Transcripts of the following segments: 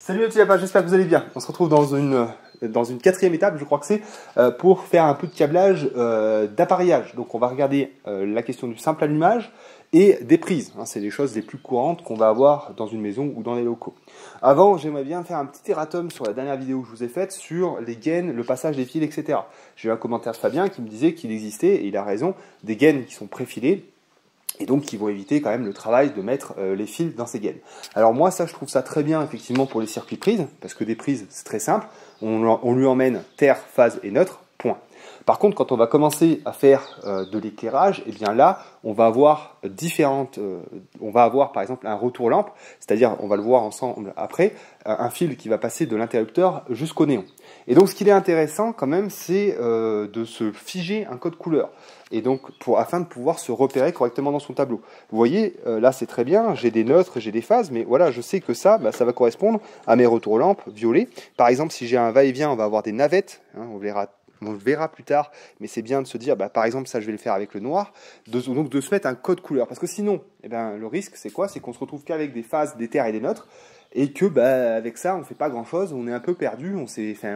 Salut les petits lapins, j'espère que vous allez bien. On se retrouve dans une quatrième étape, je crois que c'est, pour faire un peu de câblage d'appareillage. Donc on va regarder la question du simple allumage et des prises. Hein, c'est les choses les plus courantes qu'on va avoir dans une maison ou dans les locaux. Avant, j'aimerais bien faire un petit erratum sur la dernière vidéo que je vous ai faite sur les gaines, le passage des fils, etc. J'ai eu un commentaire de Fabien qui me disait qu'il existait, et il a raison, des gaines qui sont préfilées, et donc qui vont éviter quand même le travail de mettre les fils dans ces gaines. Alors moi, ça, je trouve ça très bien effectivement pour les circuits prises, parce que des prises, c'est très simple, on lui emmène terre, phase et neutre, point. Par contre, quand on va commencer à faire de l'éclairage, et bien là, on va avoir on va avoir par exemple un retour lampe, c'est-à-dire, on va le voir ensemble après, un fil qui va passer de l'interrupteur jusqu'au néon. Et donc, ce qu'il est intéressant quand même, c'est de se figer un code couleur. Et donc, afin de pouvoir se repérer correctement dans son tableau. Vous voyez, là c'est très bien, j'ai des neutres, j'ai des phases, mais voilà, je sais que ça, ça va correspondre à mes retours lampes violets. Par exemple, si j'ai un va-et-vient, on va avoir des navettes, hein, on le verra plus tard, mais c'est bien de se dire, par exemple, ça je vais le faire avec le noir, donc de se mettre un code couleur. Parce que sinon, le risque c'est quoi? C'est qu'on se retrouve qu'avec des phases, des terres et des neutres, et que avec ça on fait pas grand chose, on est un peu perdu,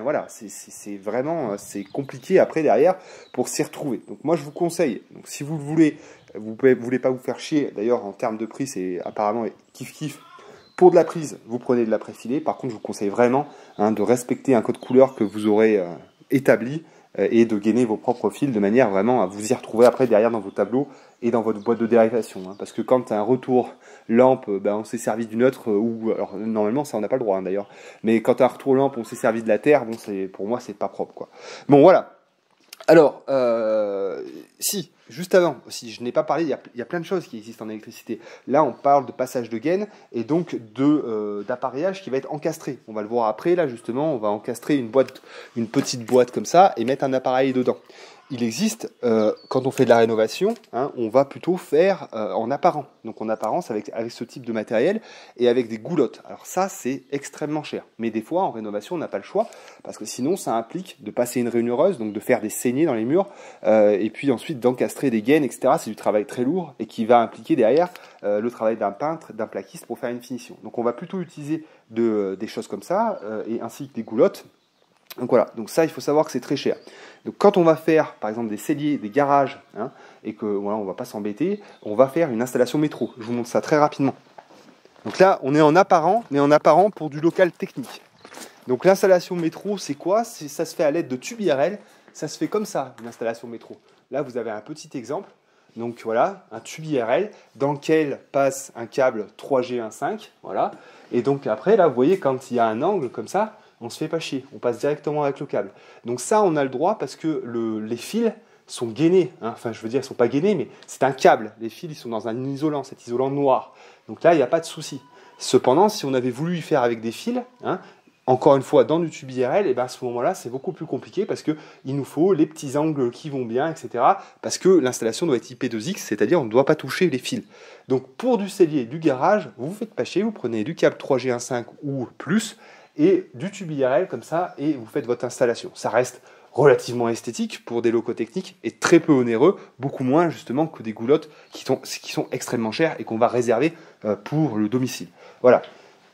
voilà, c'est vraiment compliqué après derrière pour s'y retrouver. Donc moi je vous conseille, donc si vous le voulez, vous voulez pas vous faire chier, d'ailleurs en termes de prix c'est apparemment kiff pour de la prise, vous prenez de la préfilée. Par contre je vous conseille vraiment de respecter un code couleur que vous aurez établi et de gainer vos propres fils de manière vraiment à vous y retrouver après derrière dans vos tableaux et dans votre boîte de dérivation. Parce que quand tu as un retour lampe, on s'est servi du neutre, alors normalement ça on n'a pas le droit d'ailleurs, mais quand tu as un retour lampe, on s'est servi de la terre, pour moi c'est pas propre quoi. Bon voilà. Alors, juste avant, si je n'ai pas parlé, il y a plein de choses qui existent en électricité. Là, on parle de passage de gaine et donc d'appareillage qui va être encastré. On va le voir après, là justement, on va encastrer une petite boîte comme ça et mettre un appareil dedans. Il existe, quand on fait de la rénovation, on va plutôt faire en apparent. Donc en apparence avec ce type de matériel et avec des goulottes. Alors ça, c'est extrêmement cher. Mais des fois, en rénovation, on n'a pas le choix parce que sinon, ça implique de passer une ranureuse, donc de faire des saignées dans les murs et puis ensuite d'encastrer des gaines, etc. C'est du travail très lourd et qui va impliquer derrière le travail d'un peintre, d'un plaquiste pour faire une finition. Donc on va plutôt utiliser des choses comme ça et ainsi que des goulottes. Donc voilà, donc ça il faut savoir que c'est très cher. Donc quand on va faire par exemple des celliers, des garages, et que voilà, on va pas s'embêter, on va faire une installation métro. Je vous montre ça très rapidement. Donc là on est en apparent, mais en apparent pour du local technique. Donc l'installation métro c'est quoi? Ça se fait à l'aide de tubes IRL, ça se fait comme ça, une installation métro. Là vous avez un petit exemple. Donc voilà, un tube IRL dans lequel passe un câble 3G 1.5, voilà. Et donc après là vous voyez quand il y a un angle comme ça, on se fait pas chier, on passe directement avec le câble. Donc ça, on a le droit parce que les fils sont gainés. Enfin, je veux dire, ils sont pas gainés, mais c'est un câble. Les fils, ils sont dans un isolant, cet isolant noir. Donc là, il n'y a pas de souci. Cependant, si on avait voulu y faire avec des fils, encore une fois, dans du tube IRL, à ce moment-là, c'est beaucoup plus compliqué parce qu'il nous faut les petits angles qui vont bien, etc. Parce que l'installation doit être IP2X, c'est-à-dire on ne doit pas toucher les fils. Donc pour du cellier, du garage, vous ne faites pas chier, vous prenez du câble 3G 1.5 ou plus, et du tube IRL comme ça, et vous faites votre installation. Ça reste relativement esthétique pour des locaux techniques et très peu onéreux, beaucoup moins justement que des goulottes qui sont extrêmement chères et qu'on va réserver pour le domicile. Voilà.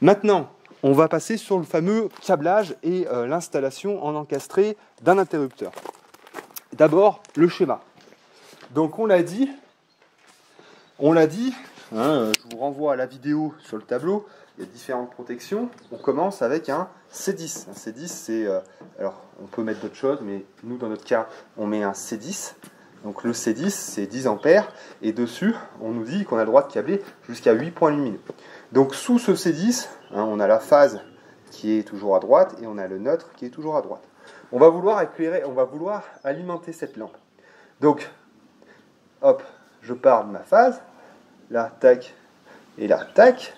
Maintenant, on va passer sur le fameux câblage et l'installation en encastré d'un interrupteur. D'abord, le schéma. Donc on l'a dit, je vous renvoie à la vidéo sur le tableau. Il y a différentes protections. On commence avec un C10. Un C10, c'est... alors, on peut mettre d'autres choses, mais nous, dans notre cas, on met un C10. Donc, le C10, c'est 10 ampères. Et dessus, on nous dit qu'on a le droit de câbler jusqu'à 8 points lumineux. Donc, sous ce C10, on a la phase qui est toujours à droite et on a le neutre qui est toujours à droite. On va vouloir éclairer, on va vouloir alimenter cette lampe. Donc, hop, je pars de ma phase. Là, tac, et là, tac.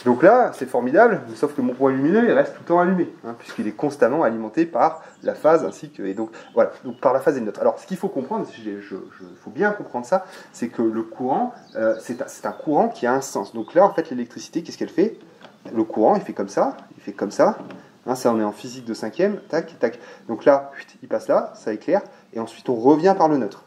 Donc là, c'est formidable, sauf que mon point lumineux, il reste tout le temps allumé, puisqu'il est constamment alimenté par la phase ainsi que... Et donc, voilà, donc par la phase et le neutre. Alors, ce qu'il faut comprendre, faut bien comprendre ça, c'est que le courant, c'est un courant qui a un sens. Donc là, en fait, l'électricité, qu'est-ce qu'elle fait? Le courant, il fait comme ça, ça, on est en physique de 5e, tac, tac. Donc là, il passe là, ça éclaire, et ensuite, on revient par le neutre.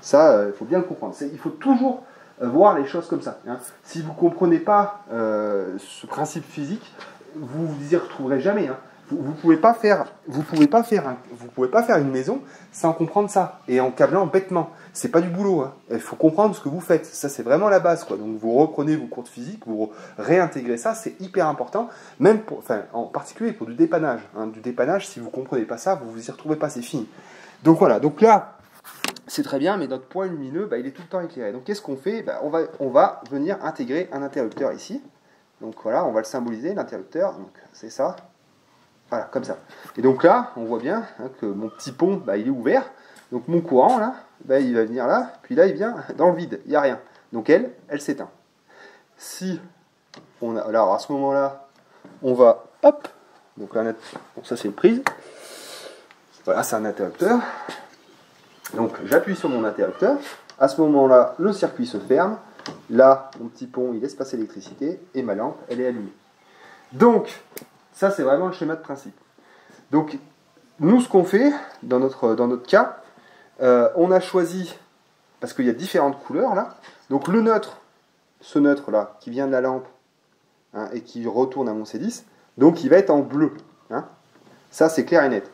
Ça, il faut bien le comprendre. Il faut toujours voir les choses comme ça. Hein. Si vous ne comprenez pas ce principe physique, vous vous y retrouverez jamais. Hein. Vous pouvez pas faire une maison sans comprendre ça et en câblant bêtement. C'est pas du boulot. Hein. Il faut comprendre ce que vous faites. Ça, c'est vraiment la base, quoi. Donc, vous reprenez vos cours de physique, vous réintégrez ça. C'est hyper important, même en particulier pour du dépannage. Hein. Du dépannage, si vous comprenez pas ça, vous vous y retrouvez pas. C'est fini. Donc voilà. Donc là, c'est très bien, mais notre point lumineux, il est tout le temps éclairé. Donc, qu'est-ce qu'on fait? On va venir intégrer un interrupteur ici. Donc voilà, on va le symboliser, l'interrupteur. Donc c'est ça. Voilà, comme ça. Et donc là, on voit bien que mon petit pont, il est ouvert. Donc mon courant, là, il va venir là. Puis là, il vient dans le vide. Il n'y a rien. Donc elle s'éteint. Si on a... Alors à ce moment-là, on va... Hop. Donc là, bon, ça c'est une prise. Voilà, c'est un interrupteur. Donc j'appuie sur mon interrupteur. À ce moment-là, le circuit se ferme. Là, mon petit pont, il laisse passer l'électricité. Et ma lampe, elle est allumée. Donc... ça, c'est vraiment le schéma de principe. Donc, nous, ce qu'on fait, dans notre cas, on a choisi, parce qu'il y a différentes couleurs, là. Donc, le neutre, ce neutre-là, qui vient de la lampe, hein, et qui retourne à mon C10, donc, il va être en bleu. Hein. Ça, c'est clair et net.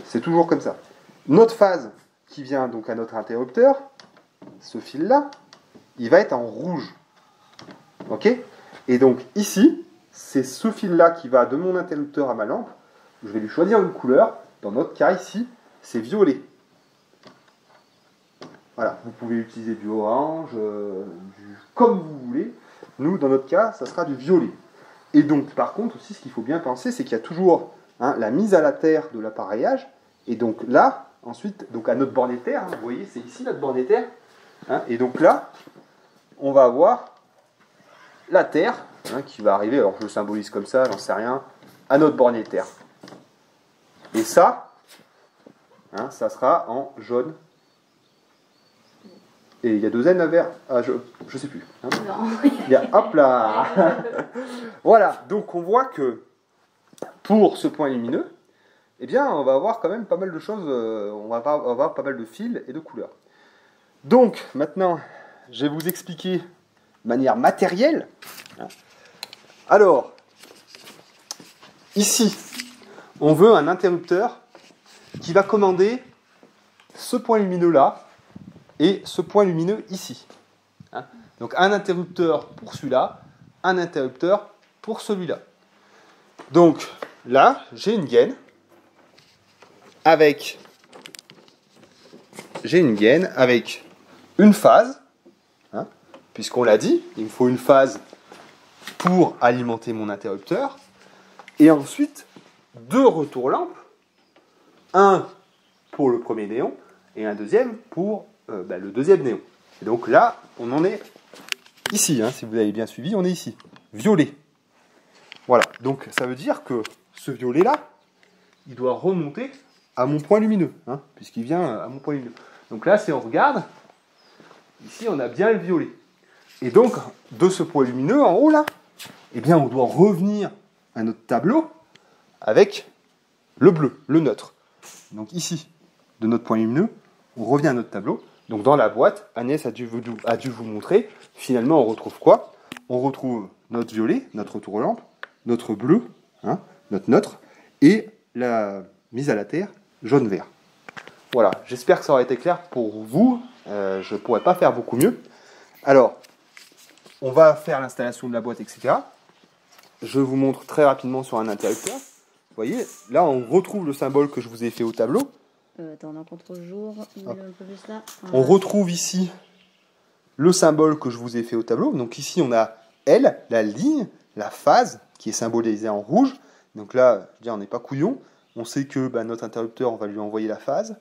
C'est toujours comme ça. Notre phase, qui vient donc à notre interrupteur, ce fil-là, il va être en rouge. OK? Et donc, ici... c'est ce fil-là qui va de mon interrupteur à ma lampe. Je vais lui choisir une couleur. Dans notre cas ici, c'est violet. Voilà, vous pouvez utiliser du orange, comme vous voulez. Nous, dans notre cas, ça sera du violet. Et donc, par contre, aussi, ce qu'il faut bien penser, c'est qu'il y a toujours la mise à la terre de l'appareillage. Et donc là, ensuite, donc à notre borne terre, vous voyez, c'est ici notre borne terre. Et donc là, on va avoir la terre. Qui va arriver, alors je le symbolise comme ça, j'en sais rien, à notre bornier terre. Et ça, ça sera en jaune. Et il y a 2 N à vert. Ah, je sais plus. Hein. Non. Il y a, hop là. Voilà, donc on voit que pour ce point lumineux, eh bien, on va avoir quand même pas mal de choses, on va avoir pas mal de fils et de couleurs. Donc, maintenant, je vais vous expliquer de manière matérielle. Alors, ici, on veut un interrupteur qui va commander ce point lumineux-là et ce point lumineux ici. Donc un interrupteur pour celui-là, un interrupteur pour celui-là. Donc là, j'ai une gaine avec une phase, puisqu'on l'a dit, il me faut une phase pour alimenter mon interrupteur, et ensuite 2 retours lampes, un pour le premier néon et un deuxième pour le deuxième néon. Et donc là, on en est ici, si vous avez bien suivi, on est ici, violet. Voilà, donc ça veut dire que ce violet-là, il doit remonter à mon point lumineux, puisqu'il vient à mon point lumineux. Donc là, si on regarde, ici on a bien le violet. Et donc, de ce point lumineux en haut là, eh bien, on doit revenir à notre tableau avec le bleu, le neutre. Donc ici, de notre point lumineux, on revient à notre tableau. Donc dans la boîte, Agnès a dû vous montrer, finalement on retrouve quoi? On retrouve notre violet, notre retour aux lampes, notre bleu, notre neutre, et la mise à la terre jaune-vert. Voilà, j'espère que ça aura été clair pour vous. Je ne pourrais pas faire beaucoup mieux. Alors, on va faire l'installation de la boîte, etc. Je vous montre très rapidement sur un interrupteur. Vous voyez, là on retrouve le symbole que je vous ai fait au tableau. Attends, en contre-jour, un peu plus là. On retrouve ici le symbole que je vous ai fait au tableau. Donc ici on a L, la ligne, la phase qui est symbolisée en rouge. Donc là, je veux dire, on n'est pas couillon. On sait que notre interrupteur, on va lui envoyer la phase.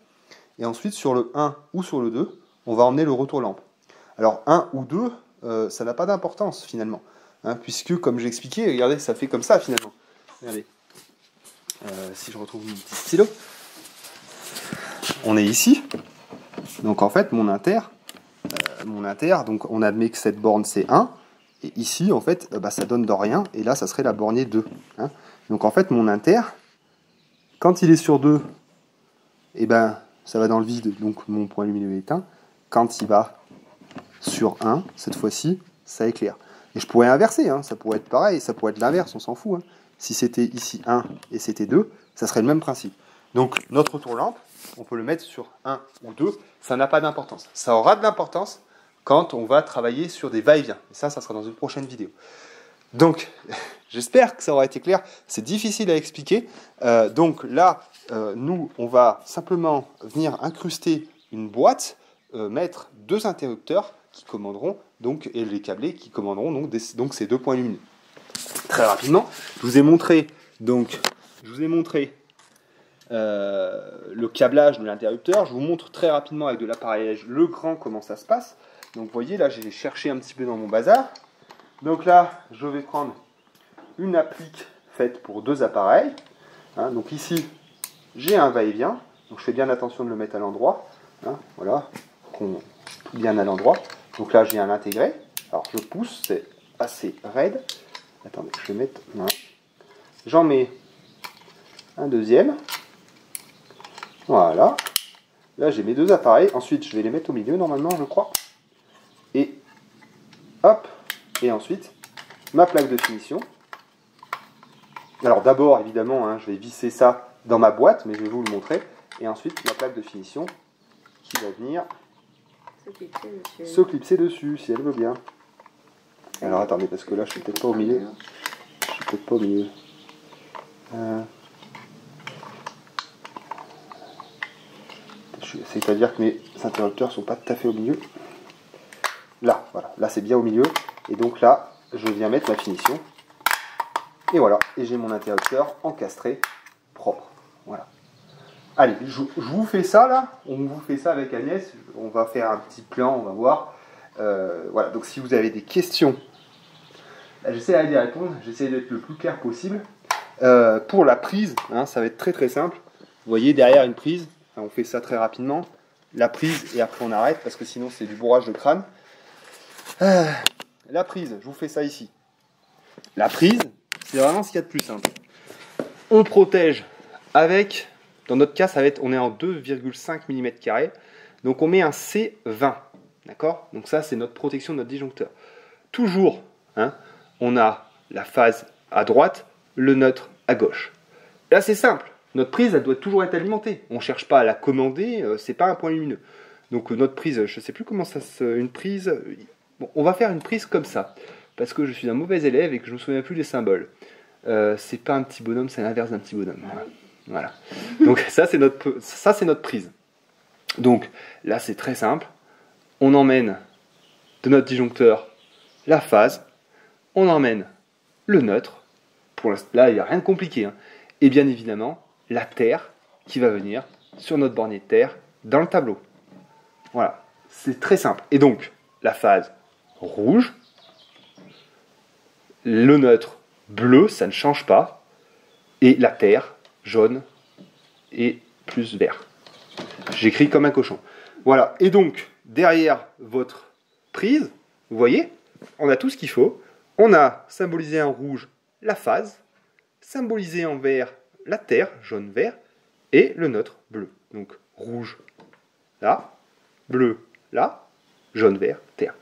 Et ensuite sur le 1 ou sur le 2, on va emmener le retour lampe. Alors 1 ou 2, ça n'a pas d'importance finalement. Puisque comme j'ai expliqué, regardez, ça fait comme ça finalement. Regardez. Si je retrouve mon petit stylo. On est ici. Donc en fait, mon inter, donc on admet que cette borne c'est 1. Et ici, en fait, ça donne de rien. Et là, ça serait la bornée 2. Donc en fait, mon inter, quand il est sur 2, ça va dans le vide. Donc mon point lumineux est éteint. Quand il va sur 1, cette fois-ci, ça éclaire. Et je pourrais inverser, hein, ça pourrait être pareil, ça pourrait être l'inverse, on s'en fout. Hein. Si c'était ici 1 et c'était 2, ça serait le même principe. Donc notre retour-lampe, on peut le mettre sur 1 ou 2, ça n'a pas d'importance. Ça aura de l'importance quand on va travailler sur des va-et-vient. Et ça sera dans une prochaine vidéo. Donc, j'espère que ça aura été clair. C'est difficile à expliquer. Donc là, nous, on va simplement venir incruster une boîte, mettre 2 interrupteurs qui commanderont, donc, et les câblés qui commanderont donc ces 2 points lumineux. Très rapidement, je vous ai montré le câblage de l'interrupteur. Je vous montre très rapidement avec de l'appareillage Legrand comment ça se passe. Donc vous voyez, là j'ai cherché un petit peu dans mon bazar. Donc là, je vais prendre une applique faite pour 2 appareils. Hein, donc ici, j'ai un va-et-vient. Donc je fais bien attention de le mettre à l'endroit. Hein, voilà, bien à l'endroit. Donc là, j'ai un intégré. Alors je pousse, c'est assez raide. Attendez, je vais mettre... Voilà. J'en mets un deuxième. Voilà. Là, j'ai mes 2 appareils. Ensuite, je vais les mettre au milieu, normalement, je crois. Et hop. Et ensuite, ma plaque de finition. Alors d'abord, évidemment, hein, je vais visser ça dans ma boîte, mais je vais vous le montrer. Et ensuite, ma plaque de finition qui va venir se clipser dessus, si elle veut bien. Alors attendez, parce que là, je suis peut-être pas au milieu. Je suis peut-être pas au milieu. C'est-à-dire que mes interrupteurs sont pas tout à fait au milieu. Là, voilà. Là, c'est bien au milieu. Et donc là, je viens mettre ma finition. Et voilà. Et j'ai mon interrupteur encastré, propre. Voilà. Allez, je vous fais ça là. On vous fait ça avec Agnès. On va faire un petit plan, on va voir. Voilà. Donc si vous avez des questions, j'essaie d'y répondre. J'essaie d'être le plus clair possible. Pour la prise, hein, ça va être très très simple. Vous voyez derrière une prise. On fait ça très rapidement. La prise et après on arrête parce que sinon c'est du bourrage de crâne. La prise, je vous fais ça ici. La prise, c'est vraiment ce qu'il y a de plus simple. On protège avec, dans notre cas, on est en 2,5 mm². Donc on met un C20. D'accord ? Donc ça, c'est notre protection de notre disjoncteur. Toujours, hein, on a la phase à droite, le neutre à gauche. Là, c'est simple. Notre prise, elle doit toujours être alimentée. On ne cherche pas à la commander, c'est pas un point lumineux. Donc notre prise, je ne sais plus comment ça se... Une prise... Bon, on va faire une prise comme ça, parce que je suis un mauvais élève et que je ne me souviens plus des symboles. C'est pas un petit bonhomme, c'est l'inverse d'un petit bonhomme. Voilà. Donc ça c'est notre prise. Donc là c'est très simple. On emmène de notre disjoncteur la phase, on emmène le neutre. Là il n'y a rien de compliqué. Hein. Et bien évidemment la terre qui va venir sur notre bornier de terre dans le tableau. Voilà, c'est très simple. Et donc la phase rouge, le neutre bleu, ça ne change pas, et la terre jaune et plus vert. J'écris comme un cochon. Voilà, et donc derrière votre prise, vous voyez, on a tout ce qu'il faut. On a symbolisé en rouge la phase, symbolisé en vert la terre, jaune, vert, et le neutre bleu. Donc rouge là, bleu là, jaune, vert, terre.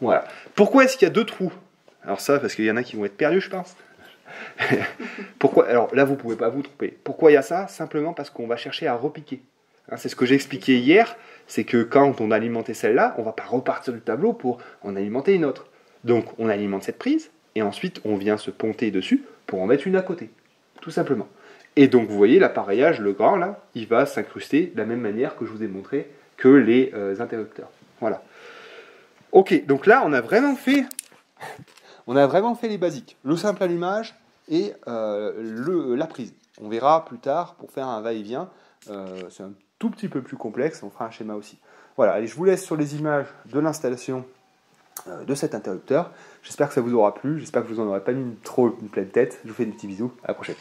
Voilà. Pourquoi est-ce qu'il y a 2 trous ? Alors ça, parce qu'il y en a qui vont être perdus, je pense. Pourquoi ? Alors là, vous ne pouvez pas vous tromper. Pourquoi il y a ça ? Simplement parce qu'on va chercher à repiquer. Hein, c'est ce que j'ai expliqué hier, c'est que quand on alimentait celle-là, on ne va pas repartir du tableau pour en alimenter une autre. Donc on alimente cette prise, et ensuite on vient se ponter dessus pour en mettre une à côté. Tout simplement. Et donc vous voyez, l'appareillage, le grand là, il va s'incruster de la même manière que je vous ai montré que les interrupteurs. Voilà. Ok, donc là on a vraiment fait les basiques. Le simple allumage et la prise. On verra plus tard pour faire un va-et-vient. C'est un tout petit peu plus complexe, on fera un schéma aussi. Voilà, allez, je vous laisse sur les images de l'installation de cet interrupteur. J'espère que ça vous aura plu, j'espère que vous en aurez pas mis trop une pleine tête. Je vous fais des petits bisous, à la prochaine.